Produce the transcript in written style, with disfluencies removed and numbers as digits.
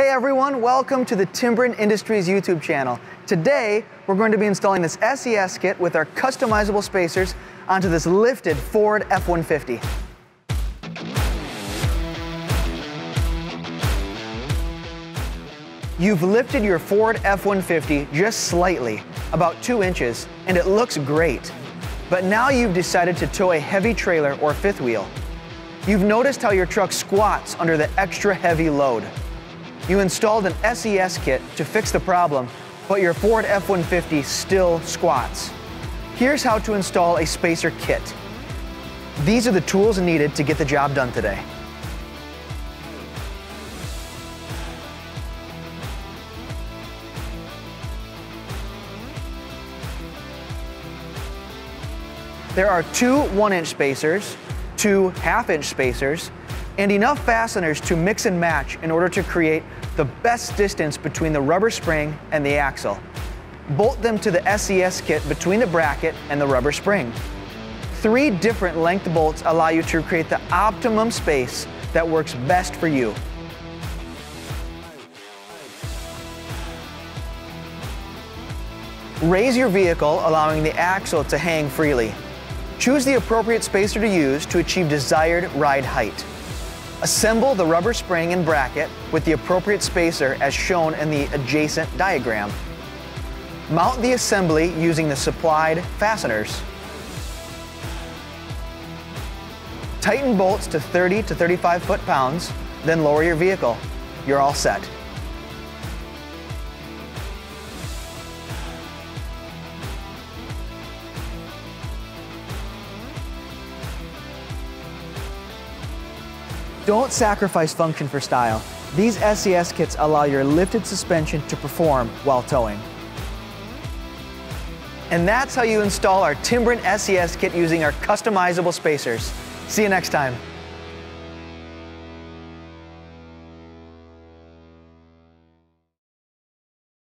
Hey everyone, welcome to the Timbren Industries YouTube channel. Today, we're going to be installing this SES kit with our customizable spacers onto this lifted Ford F-150. You've lifted your Ford F-150 just slightly, about 2 inches, and it looks great. But now you've decided to tow a heavy trailer or fifth wheel. You've noticed how your truck squats under the extra heavy load. You installed an SES kit to fix the problem, but your Ford F-150 still squats. Here's how to install a spacer kit. These are the tools needed to get the job done today. There are 2 1-inch spacers, 2 half-inch spacers, and enough fasteners to mix and match in order to create the best distance between the rubber spring and the axle. Bolt them to the SES kit between the bracket and the rubber spring. 3 different length bolts allow you to create the optimum space that works best for you. Raise your vehicle, allowing the axle to hang freely. Choose the appropriate spacer to use to achieve desired ride height. Assemble the rubber spring and bracket with the appropriate spacer as shown in the adjacent diagram. Mount the assembly using the supplied fasteners. Tighten bolts to 30 to 35 foot-pounds, then lower your vehicle. You're all set. Don't sacrifice function for style. These SES kits allow your lifted suspension to perform while towing. And that's how you install our Timbren SES kit using our customizable spacers. See you next time.